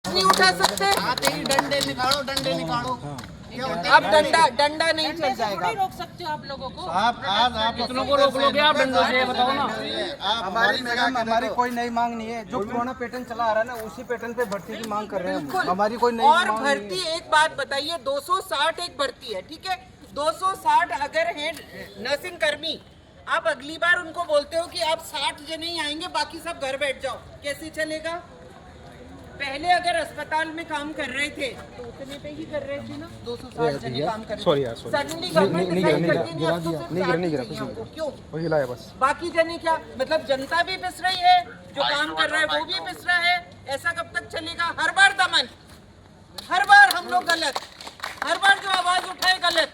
नहीं उठा सकते। आते ही डंडे निकालो। अब डंडा नहीं चल जाएगा। रोक सकते हो आप लोगों को। आप कितनों को रोक लोगे आप डंडों से, बताओ ना। हमारी मैडम हमारी कोई नई मांग नहीं है। जो पुराना पैटर्न चला आ रहा है ना, उसी पैटर्न पे भर्ती की मांग कर रहे हैं हम। हमारी कोई नई और मांग भर्ती नहीं है। एक बात बताइए, 260 एक भर्ती है, ठीक है। 260 अगर है नर्सिंग कर्मी, आप अगली बार उनको बोलते हो कि आप 60 जने ही आएंगे, बाकी सब घर बैठ जाओ, कैसे चलेगा? पहले अगर अस्पताल में काम कर रहे थे तो उतने पे ही कर रहे थे ना, 260 जने काम कर रहे थे। सडनली गवर्नमेंट डिसाइड करती नहीं, अब तो सिर्फ 60 चाहिए हमको। क्यों? वही हिलाया बस। बाकी जने क्या मतलब, जनता भी पिस रही है, जो काम कर रहा है वो भी पिस रहा है। ऐसा कब तक चलेगा? हर बार दमन, हर बार हम लोग गलत, हर बार जो आवाज उठाए गलत,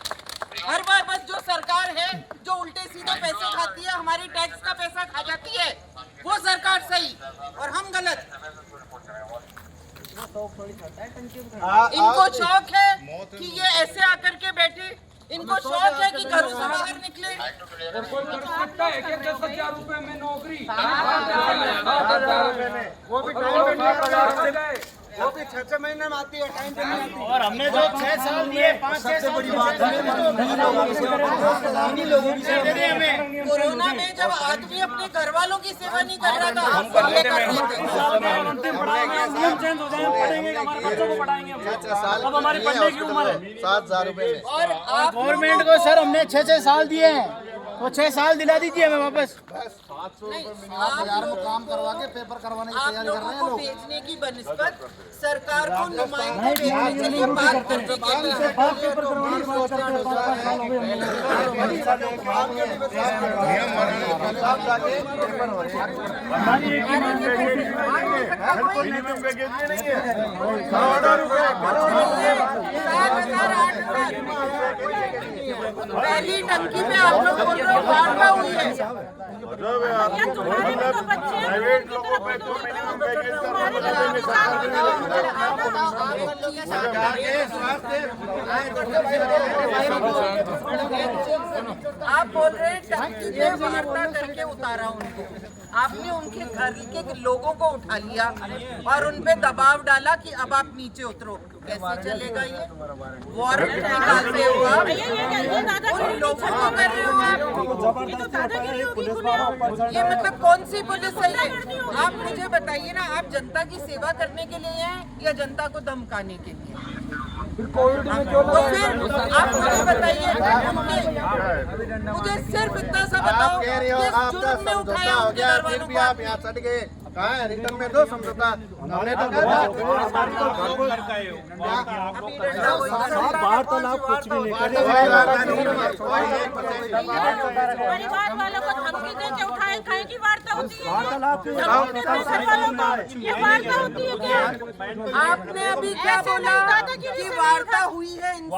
हर बार बस जो सरकार है जो उल्टे सीधे पैसे खाती है, हमारी टैक्स का पैसा खा जाती है, वो सरकार सही और हम गलत। इनको शौक है कि ये ऐसे आकर के बैठे, इनको शौक है कि घरों से बाहर निकले। ₹1,000 में नौकरी, वो भी टाइम पे नहीं, वो भी 6 महीने में आती है, टाइम पे नहीं आती। और हमने जो 6 साल दिए, 5-6 बड़ी बात है। कोरोना में जब आदमी अपने घर वालों की सेवा नहीं कर रहा था, हम पहले कर रहे थे। चेंज हो जाए, पढ़ेंगे, हमारे बच्चों को पढ़ाएंगे हम। अब हमारी पढ़ने की उम्र है। 7,000 रुपए में। और आप गवर्नमेंट को सर हमने 6-6 साल दिए हैं, वो 6 साल दिला दीजिए हमें वापस। काम करवा के पेपर करवाने की आप तैयारी कर रहे हैं लोगों को लोग। भेजने की बनस्पत सरकार को नुमाइंदे भेजने के लिए बात करने के पहली टंकी पे आप लोग बोल रहे हो वार्ता हुई है। तुम्हारे भी तो बच्चे हैं, आप बोल रहे हैं टंकी पे वार्ता करके उतारा उनको। आपने उनके घर के लोगों को उठा लिया और उन पे दबाव डाला कि अब आप नीचे उतरो। कैसे चलेगा ये? वारंट निकालते हो आप, उन लोगों को कर रहे हो आप। ये मतलब कौन सी पुलिस है ये? आप मुझे बताइए ना, आप जनता की सेवा करने के लिए हैं या जनता को धमकाने के लिए? कोविड में क्यों तो फिर आप मुझे बताइए, मुझे सिर्फ इतना सा बताओ, कह रहे हो किस आपका जुर्म में समझौता उठाया हो उनके गया, घर फिर वालों भी को? आप यहाँ सट गए। कहाँ है रिटर्न में दो समझौता? हमने तो वार्तालाप कुछ भी नहीं करे। परिवार वालों को धमकी दे के उठाए खाए की वार्ता होती है। ये वार्ता होती है क्या? आपने अभी क्या बोला कि वार्ता हुई है इनसे?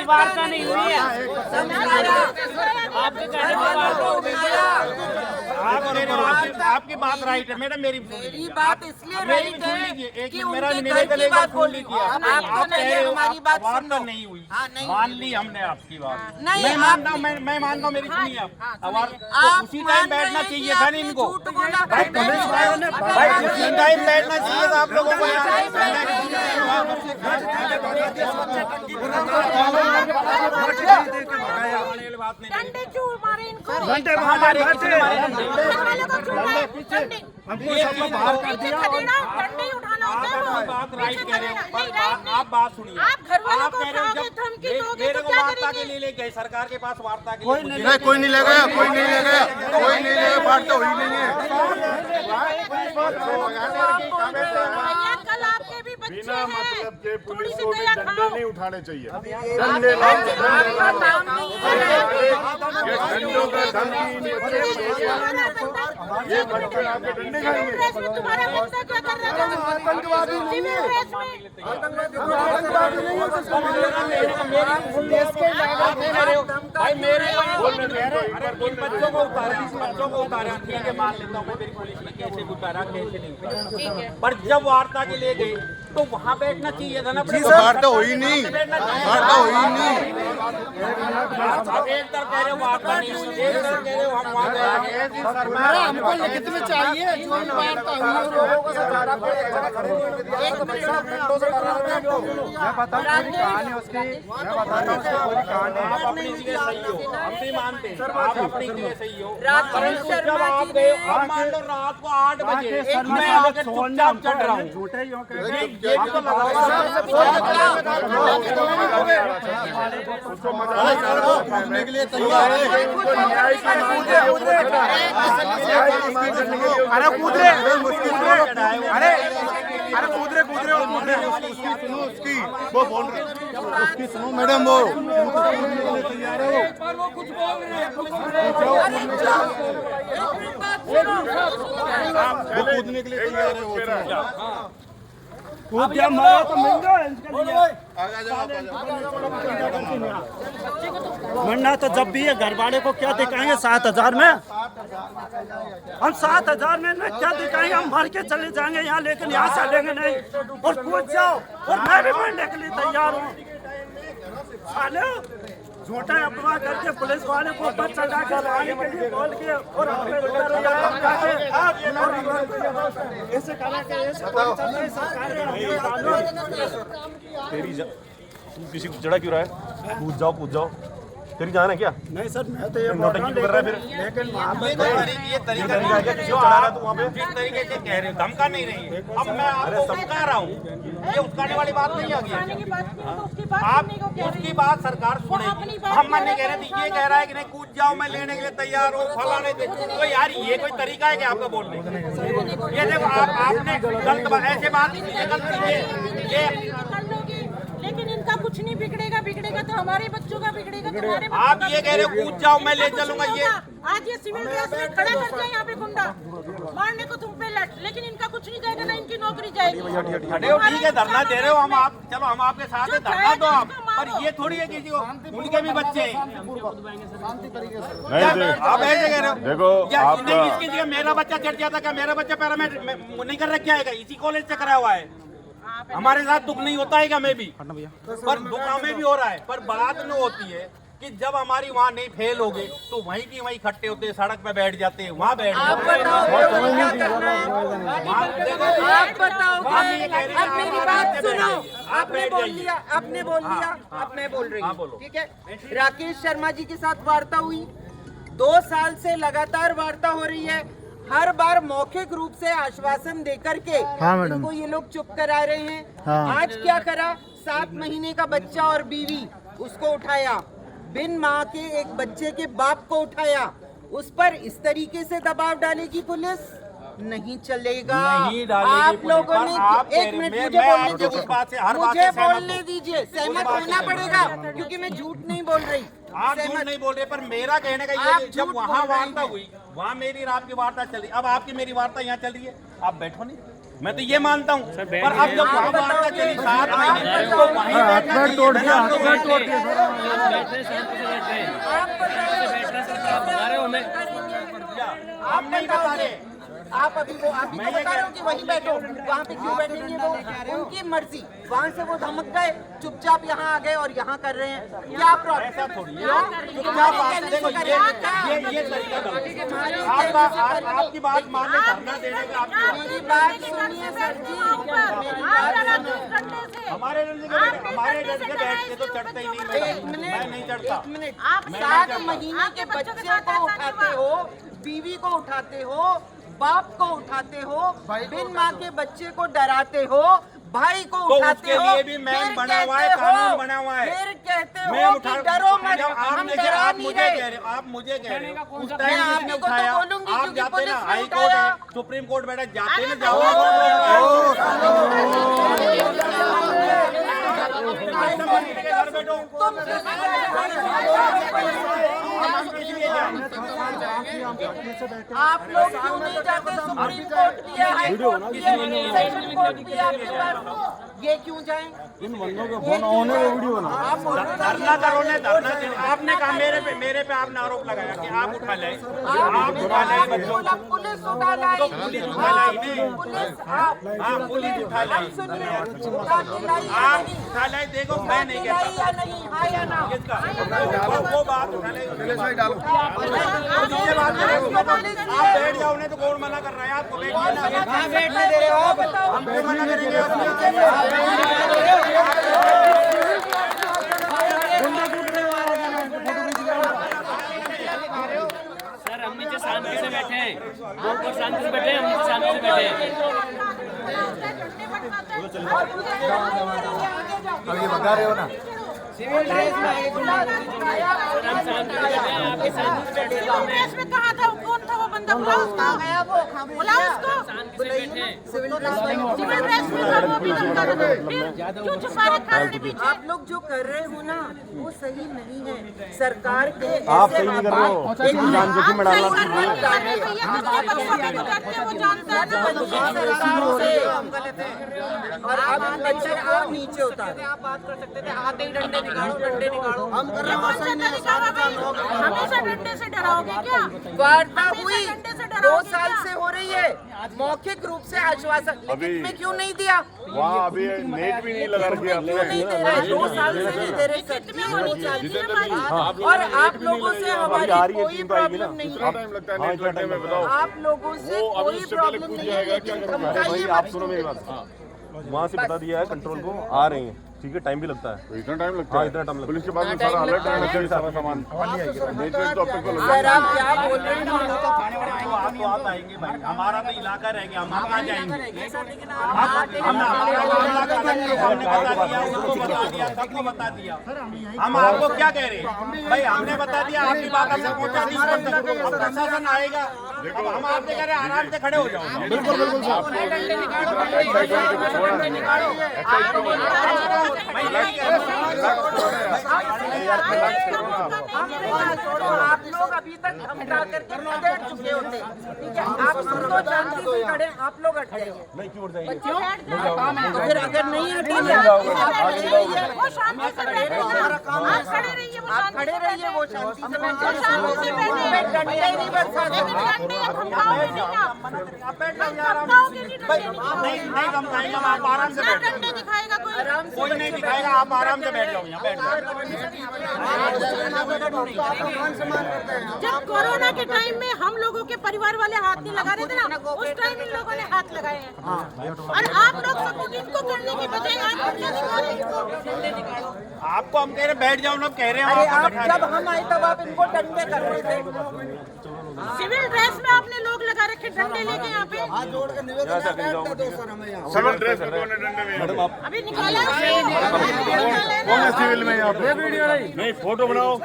वार्ता नहीं हुई है। आपके कहने पर वार्ता हो गई। आपकी बात राइट है मैडम, मेरी बात इसलिए राइट है कि उनके घर की बात बोल लीजिए। आपको नहीं हमारी बात सुनो। नहीं हुई, हाँ, नहीं मान ली हमने आपकी बात। नहीं, मैं आप मानता हूँ, मैं मानता हूँ, मेरी सुनिए आप। उसी टाइम बैठना चाहिए था नहीं इनको, उसी टाइम बैठना चाहिए था आप लोगों को। डंडे क्यों मारे इनको? घंटे हमारे डंडे उठाना होता है वो। बात राइट कह रहे हो, नहीं, राइट नहीं। आप बात सुनिए। आप घर वालों आप को कह रहे हो उठाओगे, जब धमकी दोगे मेरे तो को क्या वार्ता के करेंगे? लिए ले गए, सरकार के पास वार्ता के लिए नहीं, कोई नहीं ले गया, कोई नहीं ले गया, कोई नहीं ले गया। बात तो हुई नहीं है। भैया कल आपके भी बच्चे हैं, थोड़ी सी दया खाओ। नहीं उठाने चाहिए। ये बच्चे आपके डंडे खाएंगे। तुम्हारा बच्चा क्या कर रहा था? आतंकवादी नहीं है, आप भाई मेरे अरे इन बच्चों को उतारा ठीक है, मान लेता हूँ मैं, मेरी पुलिस ने कैसे उतारा कैसे नहीं, पर जब वार्ता के लिए गए तो वहाँ बैठना चाहिए था ना। वार्ता हुई नहीं, वार्ता हुई नहीं। आप एक तरफ कह रहे हो वार्ता नहीं हुई, एक तरफ कह रहे हो हम वहाँ गए। हमको लिखित में चाहिए जो वार्ता हुई लोगों को सहारा पे एक मिनट मैं बता रहा हूँ कहानी उसकी, मैं बता रहा हूँ उसकी पूरी कहानी। आप अपनी जगह सही हो, हम भी मानते हैं, आप अपनी जगह सही हो। राकेश जब शर्मा आप जी गए, ने अब मान लो रात को 8 बजे शर्मा मैं आप आगे चुपचाप चढ़ रहा हूँ, झूठे यूँ कह रहे हैं। ये भी तो लगा घूमने के लिए तैयार है। अरे कूद रहे, अरे कूद रहे सुनो उसकी, वो बोल रहे उसकी सुनो मैडम, वो कूदने के लिए तैयार है। वो कूद जा मारो तो महंगा मरना तो जब भी है। घर वाले को क्या दिखाएंगे 7,000 में? हम 7,000 में ना क्या दिखाएंगे? हम मर के चले जाएंगे यहाँ, लेकिन यहाँ से लेंगे नहीं। और कूद जाओ, और मैं भी मरने के लिए तैयार हूँ। साले झूठा अफवाह करके पुलिस वाले को ऊपर चढ़ा के लाने के लिए बोल के और ऐसे करा के तेरी तू किसी को चढ़ा क्यों रहा है? कूद जाओ, तेरी जान है क्या? नहीं सर, मैं तो ये नौटंकी क्यों कर रहा है फिर? लेकिन वहाँ पे ये तरीका है क्या? किसी को चढ़ा रहा है तू वहाँ पे? जिस तरीके से कह रहे हो धमका नहीं रही है। अब मैं आपको धमका रहा हूँ, ये उकसाने वाली बात नहीं आ गई। आप उसकी बात सरकार सुनेगी, हम मन नहीं कह रहे थे। ये कह रहा है कि नहीं कूद जाओ, मैं लेने के लिए तैयार हूँ, फलाने दे। तो यार ये कोई तरीका है कि आपका बोलने का? ये देखो आपने गलत बात, ऐसे बात ये गलत ये लेकिन इनका कुछ नहीं बिगड़ेगा तो हमारे बच्चों का बिगड़ेगा, तुम्हारे आप ये कह रहे हो कूद जाओ मैं ले चलूंगा। ये आज ये सिविल ड्रेस में खड़ा कर दिया यहाँ पे गुंडा मारने को तुम पे लट, लेकिन इनका कुछ नहीं जाएगा, ना इनकी नौकरी जाएगी। खड़े हो ठीक है, धरना दे रहे हो, हम आप चलो हम आपके साथ है, धरना दो आप। पर ये थोड़ी है किसी को, उनके भी बच्चे हैं। आप ऐसे कह रहे हो देखो आपका इसकी जगह मेरा बच्चा चढ़ जाता क्या? मेरा बच्चा पैरा में नहीं कर रखा है, इसी कॉलेज से करा हुआ है। हमारे साथ दुख नहीं होता है क्या? मैं भी, पर दुख हमें भी हो रहा है। पर बात न होती है कि जब हमारी वहाँ नहीं फेल हो गए तो वहीं की वहीं इकट्ठे होते हैं, सड़क पे बैठ जाते हैं, वहाँ बैठ आप बताओ क्या करना है? आप बताओ, अब मेरी बात सुनो। आपने बोल लिया, अब मैं बोल रही हूँ, ठीक है? राकेश शर्मा जी के साथ वार्ता हुई, 2 साल से लगातार वार्ता हो रही है। हर बार मौखिक रूप से आश्वासन देकर के इनको ये लोग चुप करा रहे हैं। आज क्या करा? 7 महीने का बच्चा और बीवी, उसको उठाया। बिन माँ के एक बच्चे के बाप को उठाया। उस पर इस तरीके से दबाव डालेगी पुलिस? नहीं चलेगा। नहीं डालेगी आप लोगों पुलिस, ने एक मिनट मुझे बोलने दीजिए, मुझे बोलने हूँ। दीजिए। सहमत होना पड़ेगा क्योंकि मैं झूठ नहीं बोल रही। आप झूठ नहीं बोल रहे, पर मेरा कहने का ये जब वहाँ वार्ता हुई, वहाँ मेरी और आपकी वार्ता चल रही, अब आपकी मेरी वार्ता यहाँ चल रही है, आप बैठो नहीं। मैं तो ये मानता हूँ, पर अब जब वहाँ वार्ता चली 7 महीने तो वहीं बैठना हम नहीं बता रहे। आप अभी वो आप बता रहे हो कि वहीं बैठो, वहाँ पे क्यों बैठेंगे? वो उनकी मर्जी। वहाँ से वो धमक गए, चुपचाप यहाँ आ गए और यहाँ कर रहे हैं। क्या प्रॉब्लम? ऐसा थोड़ी है। चुपचाप बात देखो, ये तरीका गलत है। आपकी बात मानने धरना देने का मेरी बात सुनिए सर जी, हमारे डर के बैठ के तो चढ़ते ही नहीं। एक मैं नहीं चढ़ता। 1 मिनट। 7 महीने के बच्चे को उठाते हो, बीवी को उठाते हो, बाप को उठाते हो, बिन माँ के बच्चे को डराते हो, भाई को तो उठाते उसके हो, लिए भी मैन बना हुआ है, कहते हो, कानून बना हुआ है। फिर कहते मैं हो उठा कि डरो मत, आप हम मुझे डरा आप नहीं मुझे रहे। कह रहे हो, आप मुझे कह रहे हो उस मैं टाइम आपको किसने तो उठाया? बोलूंगी आप क्योंकि जाते पुलिस ना ने हाई कोर्ट उठाया। है, सुप्रीम कोर्ट बैठा, जाते ना आप लोग क्यों नहीं जाते? सुप्रीम कोर्ट किया, हाई कोर्ट किया, सेशन कोर्ट किया आपके पास। ये क्यों जाएं? इन बंदों के फोन ऑन है, वीडियो बना। धरना करो ने धरना आपने कहा मेरे पे आपने आरोप लगाया कि आप उठा लाए, आप उठा लाए बच्चों को, पुलिस उठा लाई, पुलिस उठा लाई नहीं, पुलिस हाँ पुलिस उठा लाई, आप उठा लाए। देखो मैं नहीं कहता या नहीं, हाँ या ना? किसका वो बात उठा लाई, आप बैठ जाओ ने तो कौन मना कर रहा है आपको? बैठिए ना, बैठने दे रहे हो आप? हम क्यों मना करेंगे? सर हम नीचे शांति से बैठे हैं, वो ऊपर शांति से बैठे हैं, हम नीचे शांति से बैठे हैं। अभी बता रहे हो ना, सिविल ड्रेस में कहा था? कौन था वो बंदा? बुला उसको, बुला उसको। सिविल ड्रेस में था वो भी धमका रहा था। क्यों छुपा रखा है पीछे? आप लोग जो कर रहे हो ना वो सही नहीं है। सरकार के आप सही नहीं कर रहे हो, जान जोखिम में डालना। और अब अंदर आप नीचे उतारो। आप बात कर सकते थे, आते ही डंडे निकालो, डंडे निकालो। हम कर रहे हमेशा डंडे से डराओगे क्या? वार्ता हुई डंडे से 2 साल से हो रही है, मौखिक रूप से आश्वासन, लेकिन में क्यों नहीं दिया? वहाँ अभी नेट भी नहीं लगा रखी क्यों नहीं दे रहे? 2 साल से नहीं दे रहे। कितनी होनी चाहिए हमारी? और आप लोगों से हमारी कोई प्रॉब्लम नहीं है। टाइम लगता है नेट करने में, बताओ। आप लोगों से कोई प्रॉब्लम नहीं है, लेकिन भाई आप सुनो मेरी बात, वहाँ से बता दिया है कंट्रोल को, आ रही है, ठीक है, टाइम भी लगता है। इतना टाइम लगता है? इतना टाइम लगता है। पुलिस के पास में सारा अलर्ट है, सारा सामान नेट पे तो अब तक तो लगा। सर आप क्या बोल रहे हैं? तो आप आएंगे भाई, हमारा तो इलाका रह गया, हम कहाँ जाएंगे? हमने बता दिया, उसको बता दिया, सबको बता दिया। हम आपको क्या कह रहे हैं भाई? हमने बता दिया, आपकी बात हमने पहुंचा दी। अब प्रशासन आएगा, अब हम आपसे कह रहे हैं आराम से खड़े हो जाओ। बिल्कुल बिल्कुल आप लोग अभी तक धमका करके बैठ चुके होते, ठीक है? आप हम तो शांति से खड़े, आप लोग हट जाइए। नहीं, क्यों उठ जाएंगे? क्यों? तो फिर अगर नहीं हटेंगे वो शांति से बैठे ना, आप खड़े रहिए, वो आप खड़े रहिए, वो शांति से बैठे, डंडे नहीं बरसा लेकिन डंडे धमकाओगे नहीं ना, धमकाओगे नहीं, डंडे नहीं धमकाएंगे, आप आराम से बैठ डंडे दिखाएगा कोई? कोई नहीं दिखाएगा, आप आराम से बैठ जाओ, यहाँ बैठ जाओ। जब कोरोना के टाइम में हम लोगों के परिवार वाले हाथ नहीं लगा रहे थे ना, उस टाइम इन लोगों ने हाथ लगाए हैं। और आप लोग सपोर्ट इनको करने की बजाय आज क्या दिखा रहे हैं इनको? आपको हम कह रहे बैठ जाओ, लोग कह रहे हैं अरे आप आप जब हम आए तब आप इनको डंडे कर रहे थे। सिविल ड्रेस में आपने लोग लगा रखे डंडे लेके यहाँ पे। सिविल ड्रेस में कौन है डंडे में? मैडम आप अभी निकाला है कौन है सिविल में यहाँ पे? नहीं, फोटो बनाओ।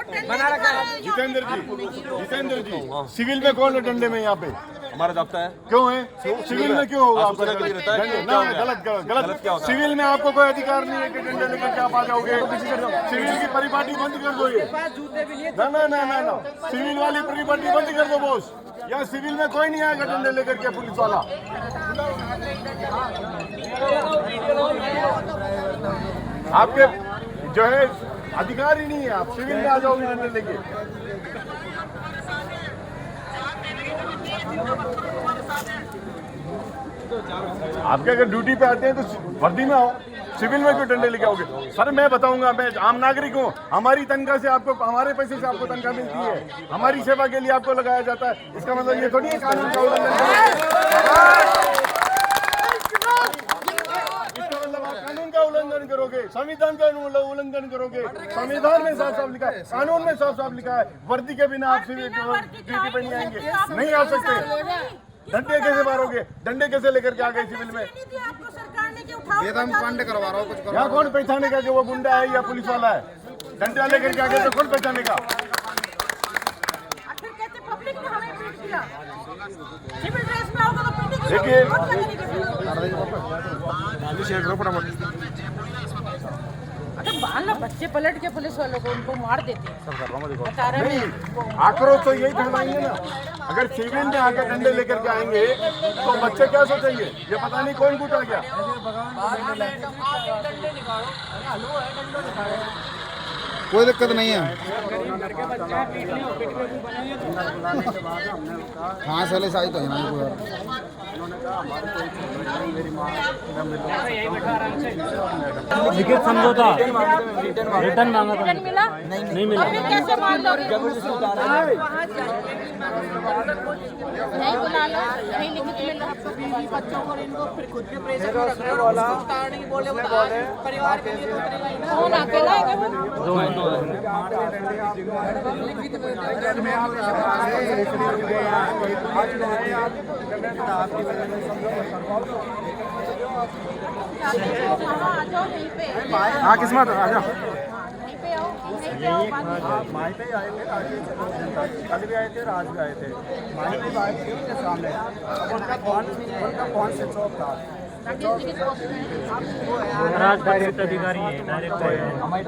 जितेंद्र जी सिविल में कौन है डंडे में यहाँ पे? हमारा दफ्तर है। क्यों है? सिविल में क्यों होगा आपका डंडे? ना, गलत क्या होता है? सिविल में आपको कोई अधिकार नहीं है कि डंडे लेकर के आप आ जाओगे। सिविल की परिपाटी बंद कर दो ये। ना, सिविल वाली परिपाटी बंद कर दो बॉस। यहाँ सिविल में कोई नहीं आएगा डंडे लेकर के पुलिस वाला। आपके जो है अधिकार ही नहीं है, आप सिविल में आ जाओगे डंडे लेके। आपके अगर ड्यूटी पे आते हैं तो वर्दी में आओ, सिविल में क्यों डंडे लेके आओगे? सर मैं बताऊंगा, मैं आम नागरिक हूँ, हमारी तनख्वाह से आपको, हमारे पैसे से आपको तनख्वाह मिलती है, हमारी सेवा के लिए आपको लगाया जाता है। इसका मतलब ये थोड़ी है कानून का उल्लंघन करोगे। इसका मतलब आप कानून का उल्लंघन करोगे, संविधान का उल्लंघन करोगे। संविधान में साफ साफ लिखा है, कानून में साफ साफ लिखा है, वर्दी के बिना आप सिविल ड्यूटी पे नहीं आएंगे, नहीं आ सकते। डंडे कैसे मारोगे? डंडे कैसे लेकर के आ गए सिविल में? आपको सरकार ने क्या उठाओ? ये तो हम कांड करवा रहा हूँ कुछ। यहाँ कौन पहचानेगा कि वो गुंडा है या पुलिस वाला है? डंडा लेकर के आ गए तो कौन पहचानेगा? आखिर कहते पब्लिक ने हमें पीट दिया, सिविल ड्रेस में आओगे तो पीटेंगे। देखिए तो बाल ना बच्चे पलट के पुलिस वालों को उनको मार देते हैं। बता रहे हैं आक्रोश तो यही कहलाएंगे ना। अगर सिविल में आकर डंडे लेकर के आएंगे तो बच्चे क्या सोचेंगे, ये पता नहीं कौन कूटा गया। कोई दिक्कत नहीं है। हाँ साले साई तो है ना कोई लिखित समझौता रिटर्न मांगा था, रिटर्न मिला नहीं मिला। और फिर कैसे मान लोगे? नहीं बुला लो, नहीं लिखित मिल रहा। बच्चों को इनको फिर खुद के प्रेशर में रख रहे हो, उसको उतारने की बोले परिवार के लिए कौन अकेला है क्या वो? दो है। हाँ, आ जाओ यहीं पे। हाँ किस्मत आ जाओ। यहीं पे आओ, यहीं पे आओ, बात करो। माई पे आए थे, कल भी आए थे, आज भी आए थे। माई पे आए थे उनके सामने, अब उनका फोन स्विच ऑफ था। राकेश जी की पोस्ट में। महाराज डायरेक्ट अधिकारी है, डायरेक्ट हमारे